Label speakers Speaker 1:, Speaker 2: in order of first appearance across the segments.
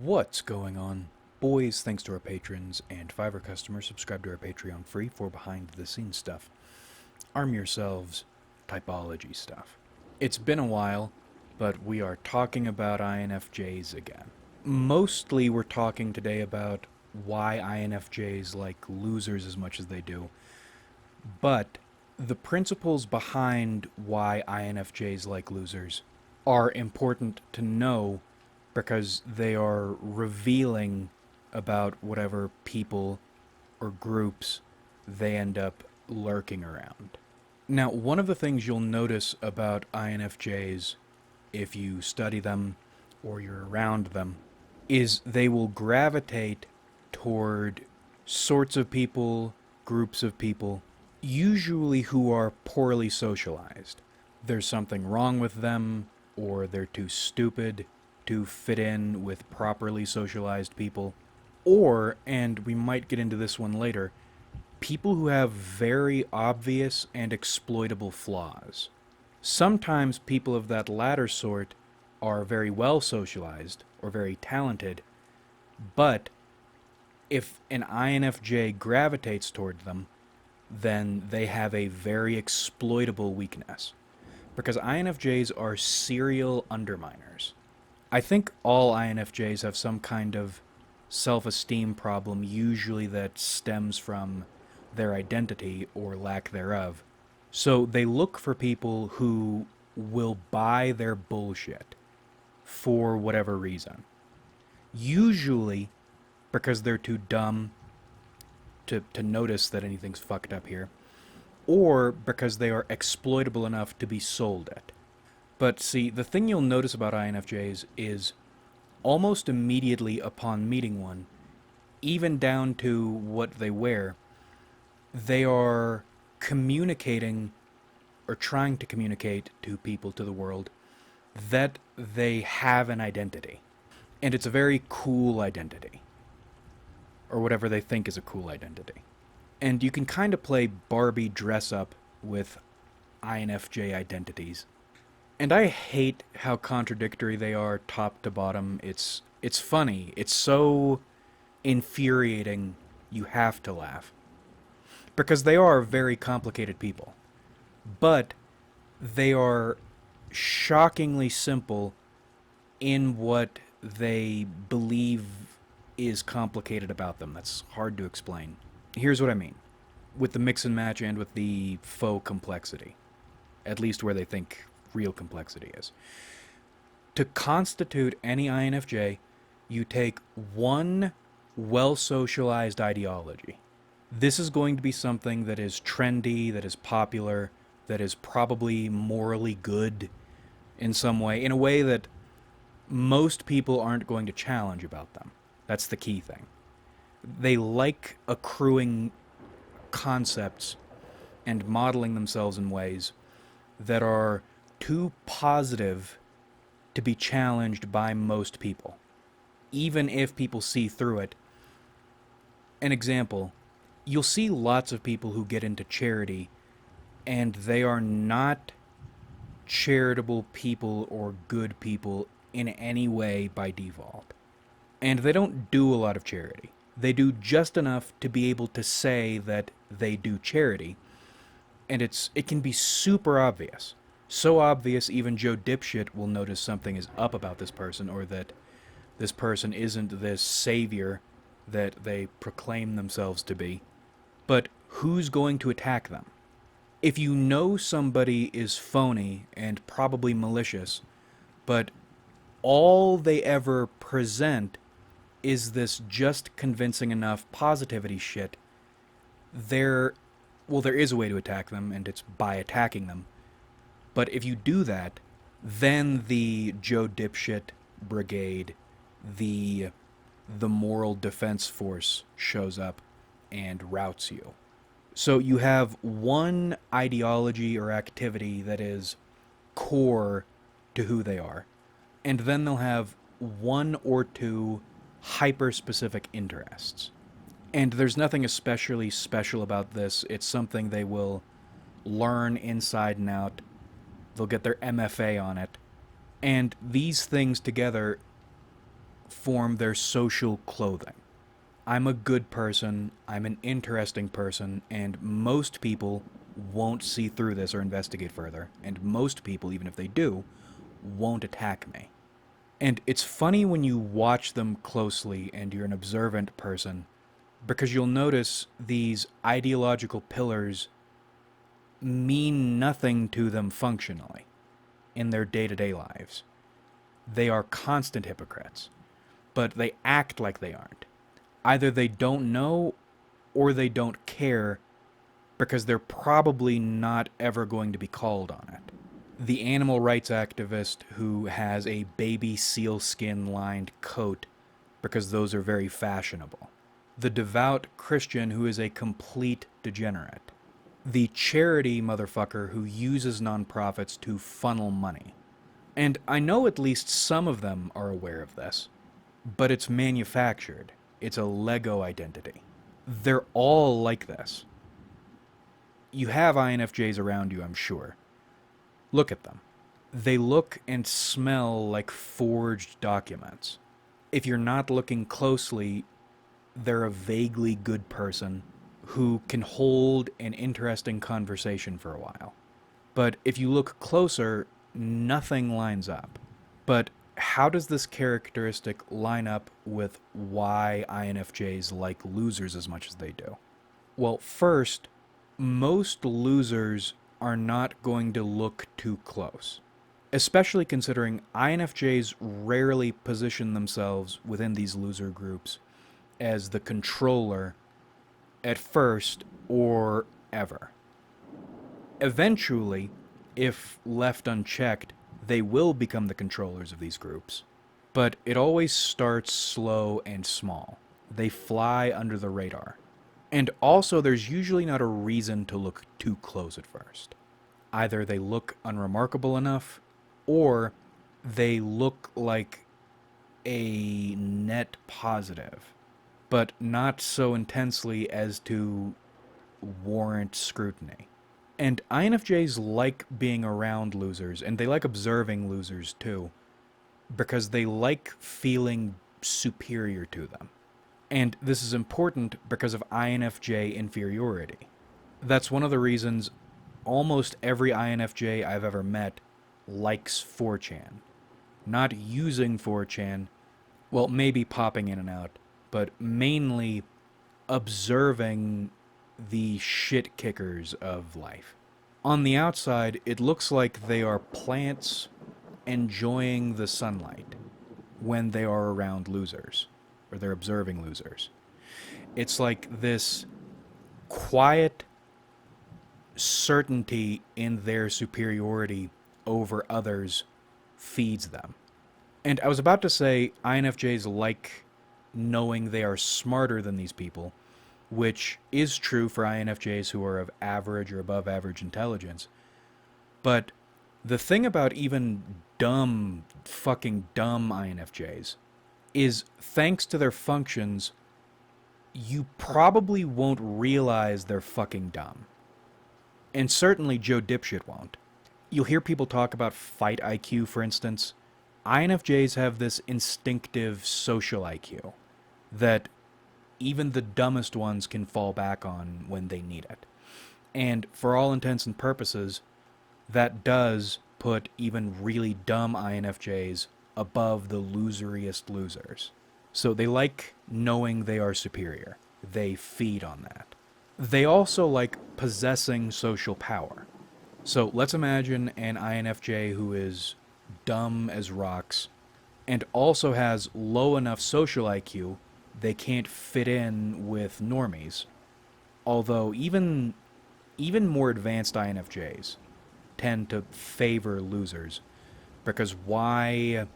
Speaker 1: What's going on? Boys, thanks to our patrons and Fiverr customers, subscribe to our Patreon free for behind the scenes stuff. Arm yourselves typology stuff. It's been a while, but we are talking about INFJs again. Mostly we're talking today about why INFJs like losers as much as they do, but the principles behind why INFJs like losers are important to know because they are revealing about whatever people or groups they end up lurking around. Now, one of the things you'll notice about INFJs if you study them or you're around them is they will gravitate toward sorts of people, groups of people, usually who are poorly socialized. There's something wrong with them, or they're too stupid to fit in with properly socialized people. Or, and we might get into this one later, people who have very obvious and exploitable flaws. Sometimes people of that latter sort are very well socialized or very talented, but if an INFJ gravitates toward them, then they have a very exploitable weakness. Because INFJs are serial underminers. I think all INFJs have some kind of self-esteem problem, usually that stems from their identity or lack thereof. So they look for people who will buy their bullshit for whatever reason. Usually because they're too dumb to notice that anything's fucked up here, or because they are exploitable enough to be sold it. But see, the thing you'll notice about INFJs is almost immediately upon meeting one, even down to what they wear, they are communicating or trying to communicate to people, to the world, that they have an identity. And it's a very cool identity. Or whatever they think is a cool identity. And you can kind of play Barbie dress up with INFJ identities. And I hate how contradictory they are top to bottom. It's funny. It's so infuriating you have to laugh. Because they are very complicated people. But they are shockingly simple in what they believe is complicated about them. That's hard to explain. Here's what I mean. With the mix and match and with the faux complexity. At least where they think real complexity is. To constitute any INFJ, you take one well-socialized ideology. This is going to be something that is trendy, that is popular, that is probably morally good in some way, in a way that most people aren't going to challenge about them. That's the key thing. They like accruing concepts and modeling themselves in ways that are too positive to be challenged by most people, even if people see through it. An example, you'll see lots of people who get into charity, and they are not charitable people or good people in any way by default. And they don't do a lot of charity. They do just enough to be able to say that they do charity. And it can be super obvious. So obvious even Joe Dipshit will notice something is up about this person, or that this person isn't this savior that they proclaim themselves to be. But who's going to attack them? If you know somebody is phony and probably malicious, but all they ever present is this just convincing enough positivity shit, there is a way to attack them, and it's by attacking them. But if you do that, then the Joe Dipshit Brigade, the moral defense force shows up and routs you. So you have one ideology or activity that is core to who they are, and then they'll have one or two hyper-specific interests. And there's nothing especially special about this. It's something they will learn inside and out. They'll get their MFA on it. And these things together form their social clothing. I'm a good person, I'm an interesting person, and most people won't see through this or investigate further, and most people, even if they do, won't attack me. And it's funny when you watch them closely and you're an observant person, because you'll notice these ideological pillars mean nothing to them functionally in their day-to-day lives. They are constant hypocrites, but they act like they aren't. Either they don't know or they don't care because they're probably not ever going to be called on it. The animal rights activist who has a baby sealskin lined coat because those are very fashionable. The devout Christian who is a complete degenerate. The charity motherfucker who uses nonprofits to funnel money. And I know at least some of them are aware of this, but it's manufactured. It's a Lego identity. They're all like this. You have INFJs around you, I'm sure. Look at them. They look and smell like forged documents. If you're not looking closely, they're a vaguely good person who can hold an interesting conversation for a while. But if you look closer, nothing lines up. But how does this characteristic line up with why INFJs like losers as much as they do? Well, first, most losers are not going to look too close, especially considering INFJs rarely position themselves within these loser groups as the controller at first or ever. Eventually, if left unchecked, they will become the controllers of these groups. But it always starts slow and small. They fly under the radar. And also, there's usually not a reason to look too close at first. Either they look unremarkable enough, or they look like a net positive, but not so intensely as to warrant scrutiny. And INFJs like being around losers, and they like observing losers too, because they like feeling superior to them. And this is important because of INFJ inferiority. That's one of the reasons almost every INFJ I've ever met likes 4chan. Not using 4chan, well, maybe popping in and out, but mainly observing the shit kickers of life. On the outside, it looks like they are plants enjoying the sunlight when they are around losers, or they're observing losers. It's like this quiet certainty in their superiority over others feeds them. And I was about to say INFJs like knowing they are smarter than these people, which is true for INFJs who are of average or above average intelligence. But the thing about even fucking dumb INFJs is thanks to their functions, you probably won't realize they're fucking dumb. And certainly Joe Dipshit won't. You'll hear people talk about fight IQ, for instance. INFJs have this instinctive social IQ that even the dumbest ones can fall back on when they need it. And for all intents and purposes, that does put even really dumb INFJs above the loseriest losers. So they like knowing they are superior. They feed on that. They also like possessing social power. So let's imagine an INFJ who is dumb as rocks and also has low enough social IQ they can't fit in with normies. Although even more advanced INFJs tend to favor losers, because why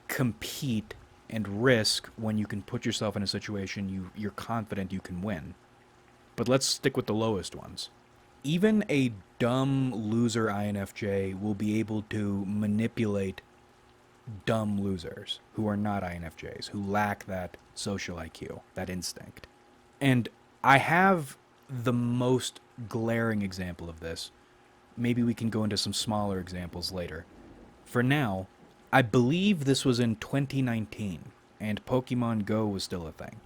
Speaker 1: compete and risk when you can put yourself in a situation you're confident you can win? But let's stick with the lowest ones. Even a dumb loser INFJ will be able to manipulate dumb losers who are not INFJs, who lack that social IQ, that instinct. And I have the most glaring example of this. Maybe we can go into some smaller examples later. For now, I believe this was in 2019, and Pokemon Go was still a thing.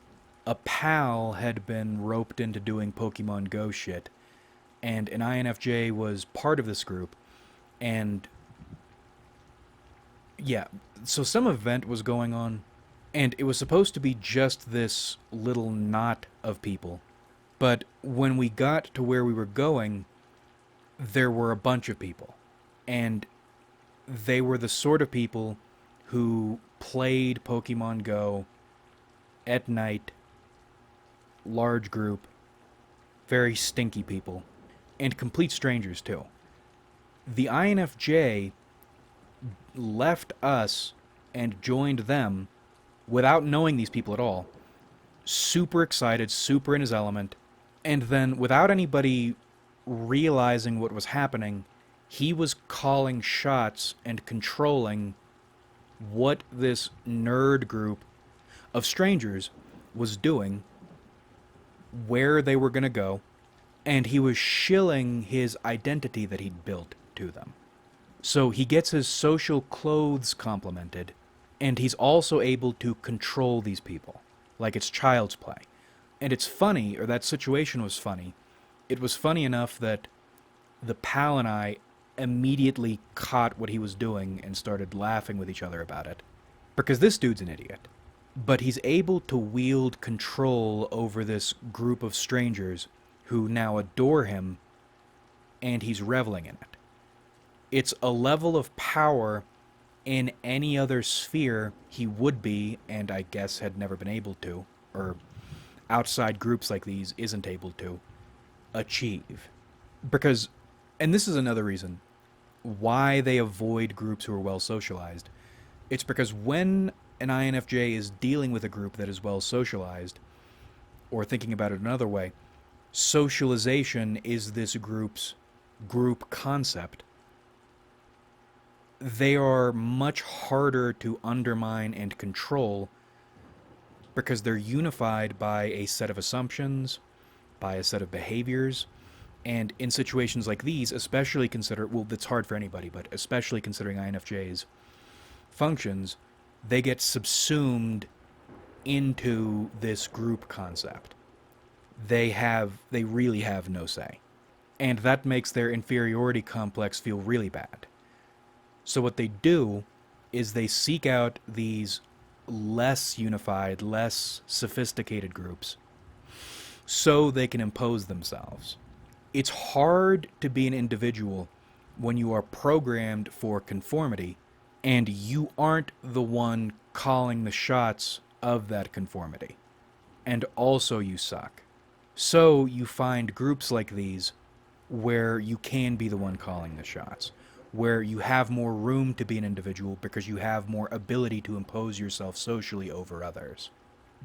Speaker 1: A pal had been roped into doing Pokemon Go shit, and an INFJ was part of this group, and yeah, so some event was going on, and it was supposed to be just this little knot of people. But when we got to where we were going, there were a bunch of people. And they were the sort of people who played Pokemon Go at night, large group, very stinky people, and complete strangers too. The INFJ left us and joined them without knowing these people at all, super excited, super in his element, and then without anybody realizing what was happening, he was calling shots and controlling what this nerd group of strangers was doing, where they were going to go, and he was shilling his identity that he'd built to them. So he gets his social clothes complimented, and he's also able to control these people, like it's child's play. And it's funny, or that situation was funny. It was funny enough that the pal and I immediately caught what he was doing and started laughing with each other about it. Because this dude's an idiot. But he's able to wield control over this group of strangers who now adore him, and he's reveling in it. It's a level of power in any other sphere he would be, and I guess had never been able to, or outside groups like these isn't able to, achieve. Because, and this is another reason why they avoid groups who are well socialized. It's because when an INFJ is dealing with a group that is well socialized, or thinking about it another way, socialization is this group's group concept. They are much harder to undermine and control because they're unified by a set of assumptions, by a set of behaviors, and in situations like these, especially well, it's hard for anybody, but especially considering INFJs' functions, they get subsumed into this group concept. They really have no say. And that makes their inferiority complex feel really bad. So what they do is they seek out these less unified, less sophisticated groups so they can impose themselves. It's hard to be an individual when you are programmed for conformity and you aren't the one calling the shots of that conformity. And also you suck. So you find groups like these where you can be the one calling the shots, where you have more room to be an individual because you have more ability to impose yourself socially over others.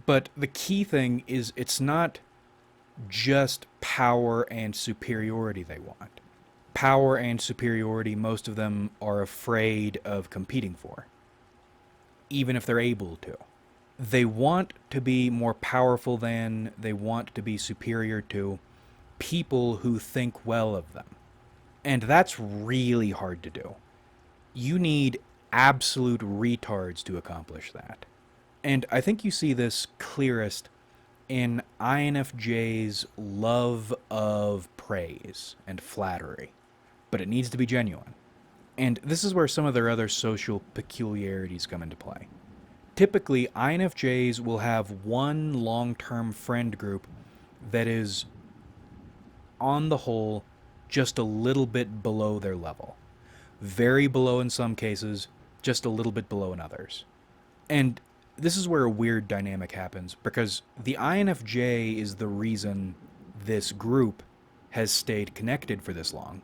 Speaker 1: But the key thing is it's not just power and superiority they want. Power and superiority, most of them are afraid of competing for, even if they're able to. They want to be more powerful than, they want to be superior to people who think well of them. And that's really hard to do. You need absolute retards to accomplish that. And I think you see this clearest in INFJ's love of praise and flattery. But it needs to be genuine. And this is where some of their other social peculiarities come into play. Typically, INFJs will have one long-term friend group that is, on the whole, just a little bit below their level. Very below in some cases, just a little bit below in others. And this is where a weird dynamic happens, because the INFJ is the reason this group has stayed connected for this long.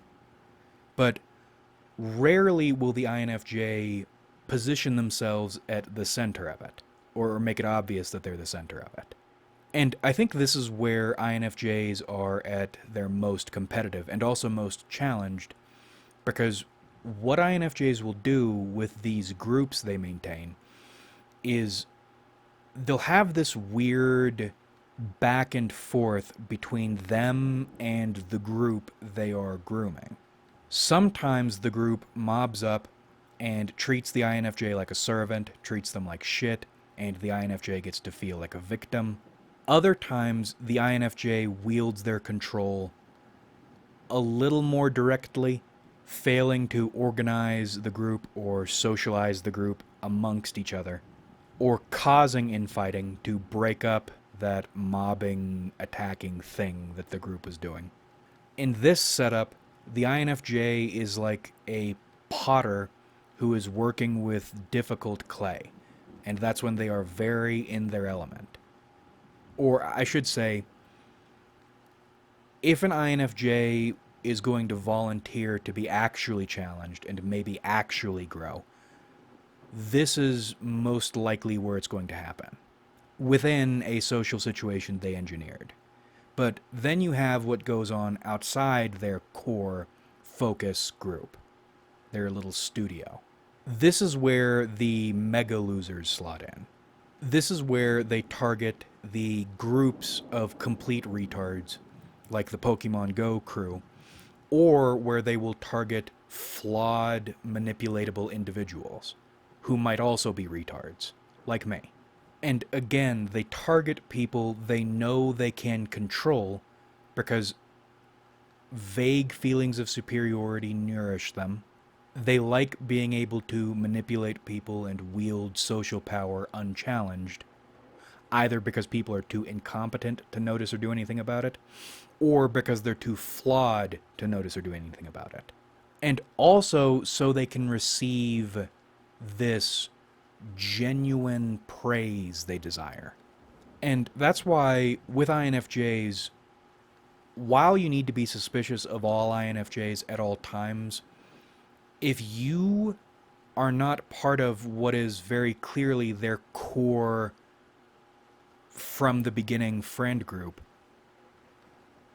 Speaker 1: But rarely will the INFJ position themselves at the center of it, or make it obvious that they're the center of it. And I think this is where INFJs are at their most competitive and also most challenged, because what INFJs will do with these groups they maintain is they'll have this weird back and forth between them and the group they are grooming. Sometimes the group mobs up and treats the INFJ like a servant, treats them like shit, and the INFJ gets to feel like a victim. Other times, the INFJ wields their control a little more directly, failing to organize the group or socialize the group amongst each other, or causing infighting to break up that mobbing, attacking thing that the group was doing. In this setup, the INFJ is like a potter who is working with difficult clay, and that's when they are very in their element. Or I should say, if an INFJ is going to volunteer to be actually challenged and maybe actually grow, this is most likely where it's going to happen, within a social situation they engineered. But then you have what goes on outside their core focus group, their little studio. This is where the mega losers slot in. This is where they target the groups of complete retards, like the Pokemon Go crew, or where they will target flawed, manipulatable individuals who might also be retards, like me. And again, they target people they know they can control because vague feelings of superiority nourish them. They like being able to manipulate people and wield social power unchallenged, either because people are too incompetent to notice or do anything about it, or because they're too flawed to notice or do anything about it. And also so they can receive this genuine praise they desire. And that's why with INFJs, while you need to be suspicious of all INFJs at all times, if you are not part of what is very clearly their core from the beginning friend group,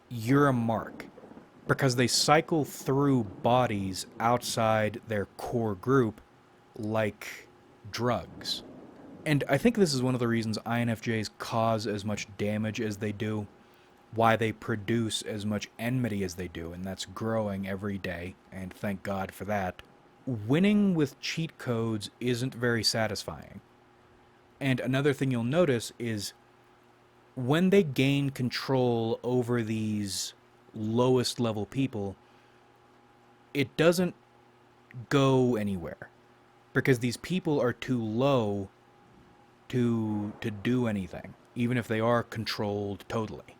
Speaker 1: you're a mark. Because they cycle through bodies outside their core group like drugs. And I think this is one of the reasons INFJs cause as much damage as they do, why they produce as much enmity as they do, and that's growing every day, and thank God for that. Winning with cheat codes isn't very satisfying. And another thing you'll notice is when they gain control over these lowest level people, it doesn't go anywhere because these people are too low to do anything, even if they are controlled totally.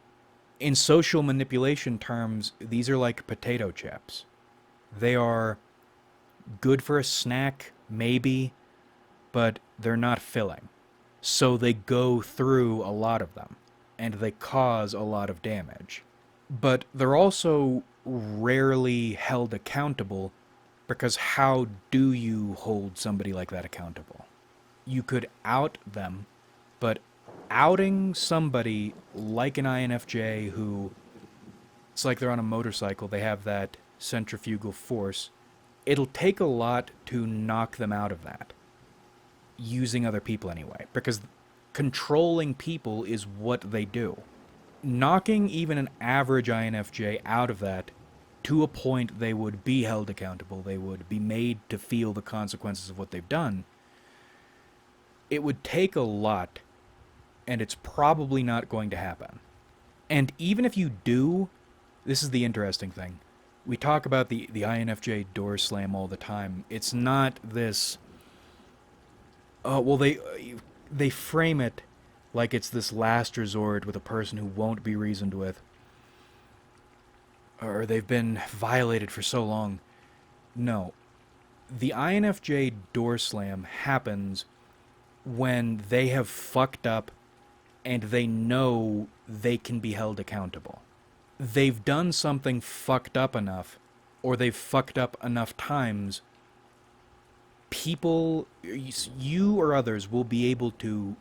Speaker 1: In social manipulation terms, these are like potato chips. They are good for a snack, maybe, but they're not filling. So they go through a lot of them, and they cause a lot of damage. But they're also rarely held accountable, because how do you hold somebody like that accountable? You could out them, but outing somebody like an INFJ who, it's like they're on a motorcycle, they have that centrifugal force, it'll take a lot to knock them out of that, using other people anyway, because controlling people is what they do. Knocking even an average INFJ out of that to a point they would be held accountable, they would be made to feel the consequences of what they've done, it would take a lot, and it's probably not going to happen. And even if you do, this is the interesting thing. We talk about the INFJ door slam all the time. It's not this, well, they frame it like it's this last resort with a person who won't be reasoned with, or they've been violated for so long. No. The INFJ door slam happens when they have fucked up and they know they can be held accountable. They've done something fucked up enough, or they've fucked up enough times, people, you or others, will be able to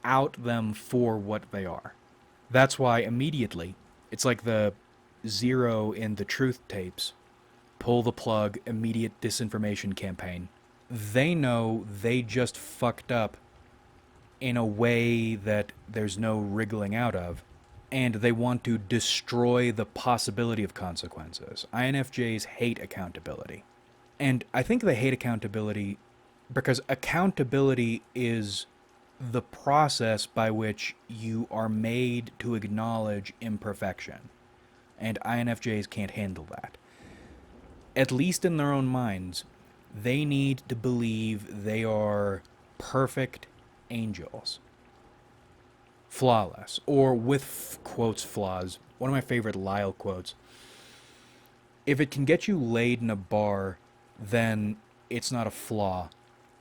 Speaker 1: out them for what they are. That's why immediately, it's like the Zero in the Truth tapes, pull the plug, immediate disinformation campaign. They know they just fucked up in a way that there's no wriggling out of, and they want to destroy the possibility of consequences. INFJs hate accountability. And I think they hate accountability because accountability is the process by which you are made to acknowledge imperfection. And INFJs can't handle that. At least in their own minds, they need to believe they are perfect angels, flawless, or with quotes flaws. One of my favorite Lyle quotes: if it can get you laid in a bar, then it's not a flaw.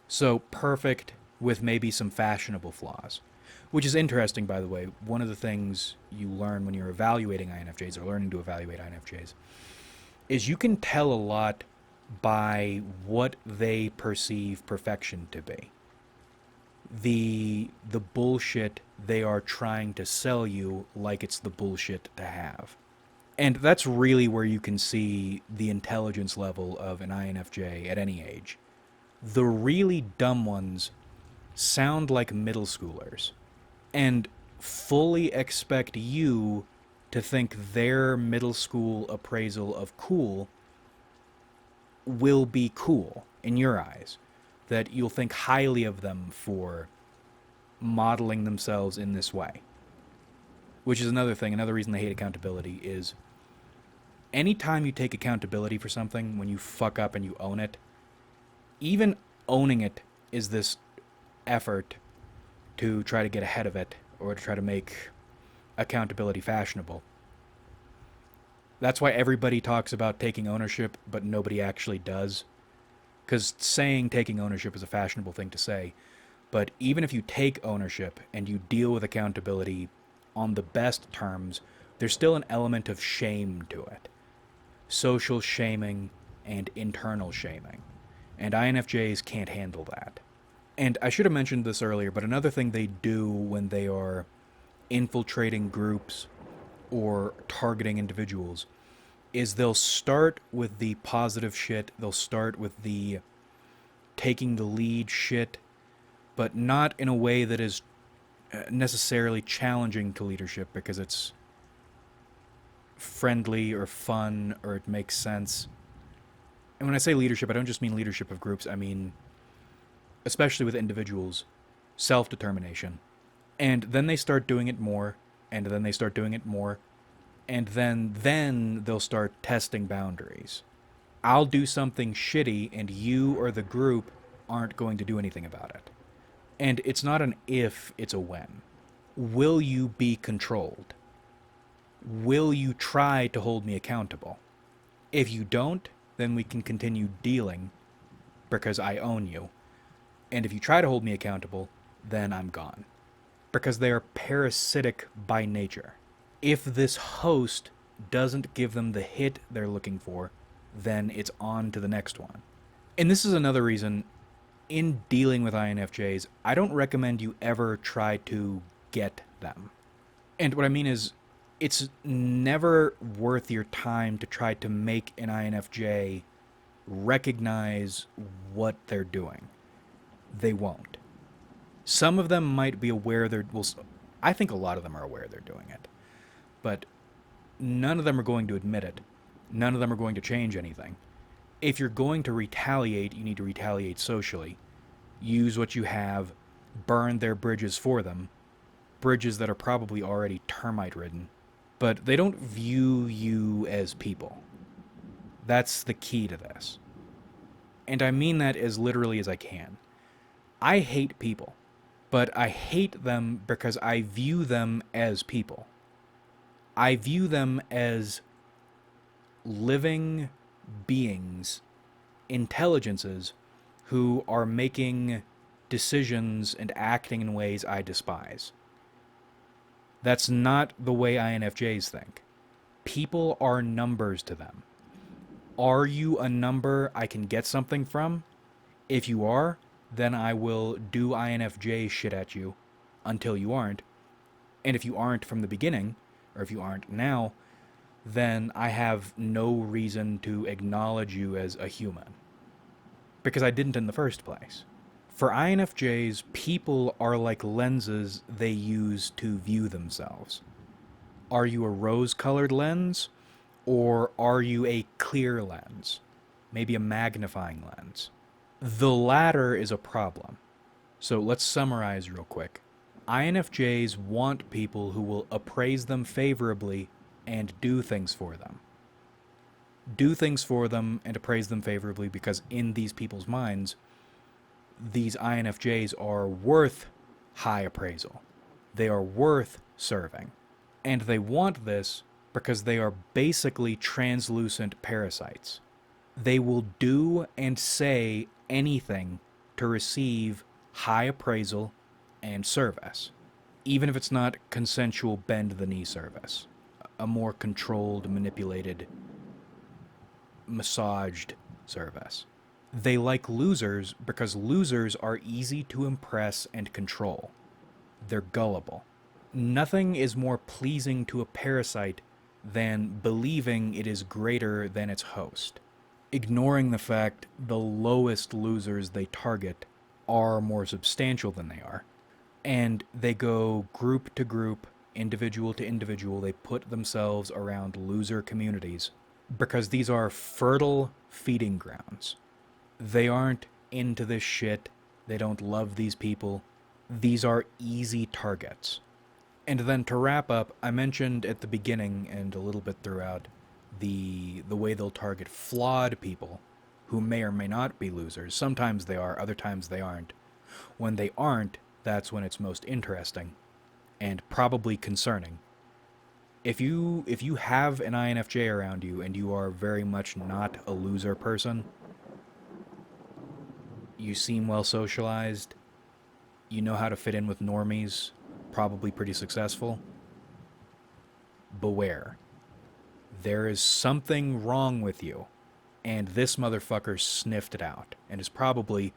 Speaker 1: So perfect with maybe some fashionable flaws. Which is interesting, by the way. One of the things you learn when you're evaluating INFJs, or learning to evaluate INFJs, is you can tell a lot by what they perceive perfection to be. The bullshit they are trying to sell you like it's the bullshit to have. And that's really where you can see the intelligence level of an INFJ at any age. The really dumb ones sound like middle schoolers and fully expect you to think their middle school appraisal of cool will be cool in your eyes. That you'll think highly of them for modeling themselves in this way. Which is another thing, another reason they hate accountability is anytime you take accountability for something, when you fuck up and you own it, even owning it is this effort to try to get ahead of it or to try to make accountability fashionable. That's why everybody talks about taking ownership, but nobody actually does. Because saying taking ownership is a fashionable thing to say. But even if you take ownership and you deal with accountability on the best terms, there's still an element of shame to it. Social shaming and internal shaming. And INFJs can't handle that. And I should have mentioned this earlier, but another thing they do when they are infiltrating groups or targeting individuals is they'll start with the positive shit, they'll start with the taking the lead shit, but not in a way that is necessarily challenging to leadership because it's friendly or fun or it makes sense. And when I say leadership, I don't just mean leadership of groups, I mean, especially with individuals, self-determination. And then they start doing it more, and then they start doing it more, and then they'll start testing boundaries. I'll do something shitty, and you or the group aren't going to do anything about it. And it's not an if, it's a when. Will you be controlled? Will you try to hold me accountable? If you don't, then we can continue dealing because I own you. And if you try to hold me accountable, then I'm gone. Because they are parasitic by nature. If this host doesn't give them the hit they're looking for, then it's on to the next one. And this is another reason, in dealing with INFJs, I don't recommend you ever try to get them. And what I mean is, it's never worth your time to try to make an INFJ recognize what they're doing. They won't. Some of them might be aware I think a lot of them are aware they're doing it. But none of them are going to admit it. None of them are going to change anything. If you're going to retaliate, you need to retaliate socially. Use what you have, burn their bridges for them. Bridges that are probably already termite-ridden. But they don't view you as people. That's the key to this. And I mean that as literally as I can. I hate people, but I hate them because I view them as people. I view them as living beings, intelligences, who are making decisions and acting in ways I despise. That's not the way INFJs think. People are numbers to them. Are you a number I can get something from? If you are, then I will do INFJ shit at you until you aren't. And if you aren't from the beginning, or if you aren't now, then I have no reason to acknowledge you as a human. Because I didn't in the first place. For INFJs, people are like lenses they use to view themselves. Are you a rose-colored lens, or are you a clear lens? maybe a magnifying lens. The latter is a problem. So let's summarize real quick. INFJs want people who will appraise them favorably and do things for them. Do things for them and appraise them favorably because in these people's minds, these INFJs are worth high appraisal. They are worth serving. And they want this because they are basically translucent parasites. They will do and say anything to receive high appraisal and service, even if it's not consensual bend-the-knee service, a more controlled, manipulated, massaged service. They like losers because losers are easy to impress and control. They're gullible. Nothing is more pleasing to a parasite than believing it is greater than its host, ignoring the fact the lowest losers they target are more substantial than they are. And they go group to group, individual to individual. They put themselves around loser communities because these are fertile feeding grounds. They aren't into this shit. They don't love these people. These are easy targets. And then to wrap up, I mentioned at the beginning and a little bit throughout the way they'll target flawed people who may or may not be losers. Sometimes they are, other times they aren't. When they aren't, that's when it's most interesting and probably concerning. If you have an INFJ around you and you are very much not a loser person, you seem well socialized, you know how to fit in with normies, probably pretty successful, beware. There is something wrong with you, and this motherfucker sniffed it out and is probably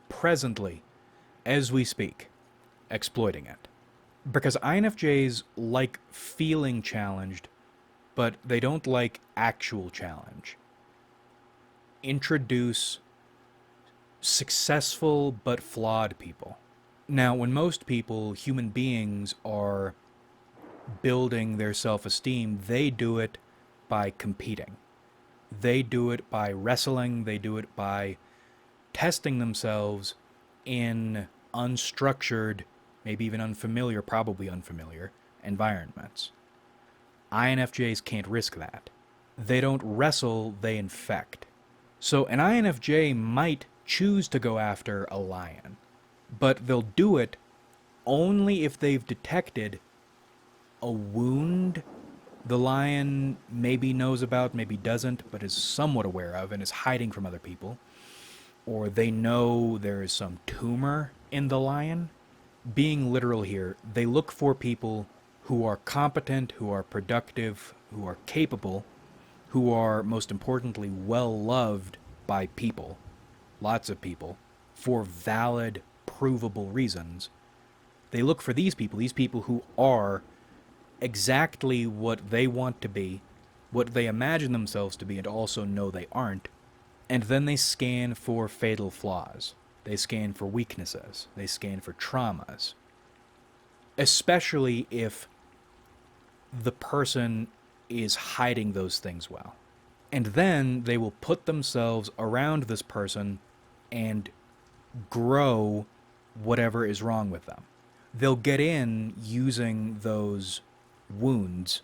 Speaker 1: presently, as we speak, exploiting it. Because INFJs like feeling challenged, but they don't like actual challenge. Introduce successful but flawed people. Now, when most people, human beings, are building their self-esteem, they do it by competing. They do it by wrestling. They do it by testing themselves in unstructured, maybe even unfamiliar, probably unfamiliar, environments. INFJs can't risk that. They don't wrestle, they infect. So an INFJ might choose to go after a lion, but they'll do it only if they've detected a wound the lion maybe knows about, maybe doesn't, but is somewhat aware of and is hiding from other people, or they know there is some tumor in the lion. Being literal here, they look for people who are competent, who are productive, who are capable, who are, most importantly, well-loved by people, lots of people, for valid, provable reasons. They look for these people who are exactly what they want to be, what they imagine themselves to be, and also know they aren't, and then they scan for fatal flaws. They scan for weaknesses. They scan for traumas. Especially if the person is hiding those things well. And then they will put themselves around this person and grow whatever is wrong with them. They'll get in using those wounds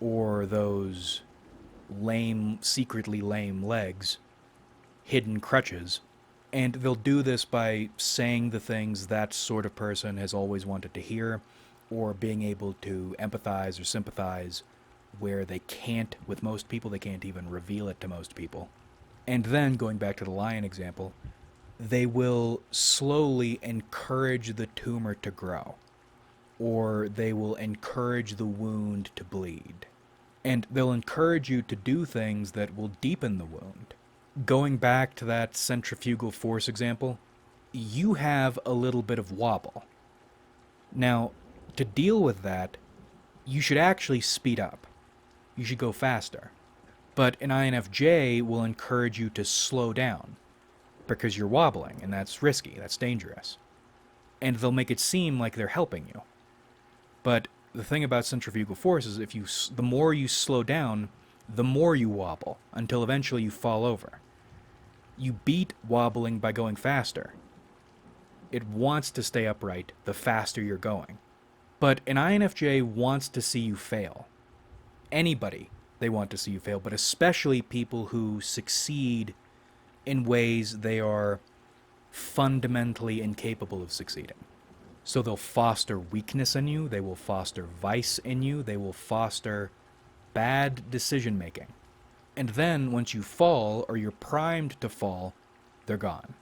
Speaker 1: or those lame, secretly lame legs, hidden crutches, and they'll do this by saying the things that sort of person has always wanted to hear, or being able to empathize or sympathize where they can't with most people. They can't even reveal it to most people. And then, going back to the lion example, they will slowly encourage the tumor to grow, or they will encourage the wound to bleed. And they'll encourage you to do things that will deepen the wound. Going back to that centrifugal force example, you have a little bit of wobble. Now, to deal with that, you should actually speed up. You should go faster. But an INFJ will encourage you to slow down because you're wobbling, and that's risky, that's dangerous. And they'll make it seem like they're helping you. But the thing about centrifugal force is the more you slow down, the more you wobble, until eventually you fall over. You beat wobbling by going faster. It wants to stay upright the faster you're going. But an INFJ wants to see you fail. Anybody, they want to see you fail, but especially people who succeed in ways they are fundamentally incapable of succeeding. So they'll foster weakness in you, they will foster vice in you, they will foster bad decision making. And then, once you fall, or you're primed to fall, they're gone.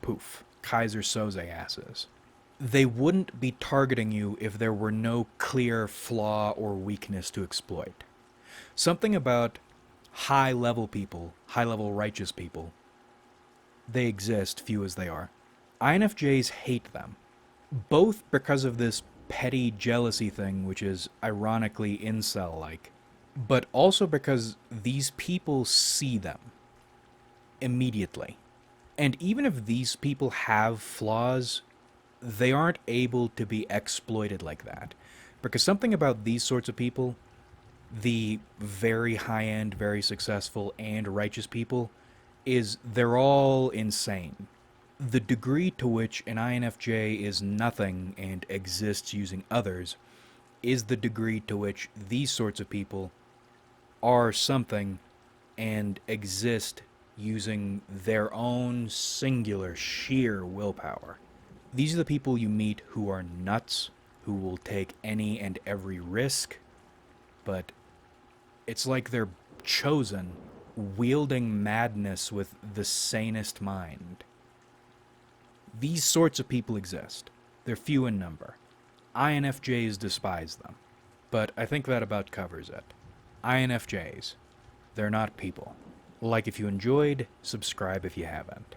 Speaker 1: Poof. Kaiser Soze asses. They wouldn't be targeting you if there were no clear flaw or weakness to exploit. Something about high-level people, high-level righteous people, they exist, few as they are. INFJs hate them. Both because of this petty jealousy thing, which is ironically incel-like, but also because these people see them immediately. And even if these people have flaws, they aren't able to be exploited like that. Because something about these sorts of people, the very high-end, very successful, and righteous people, is they're all insane. The degree to which an INFJ is nothing and exists using others is the degree to which these sorts of people are something and exist using their own singular sheer willpower. These are the people you meet who are nuts, who will take any and every risk, but it's like they're chosen, wielding madness with the sanest mind. These sorts of people exist. They're few in number. INFJs despise them. But I think that about covers it. INFJs, they're not people. Like if you enjoyed, subscribe if you haven't.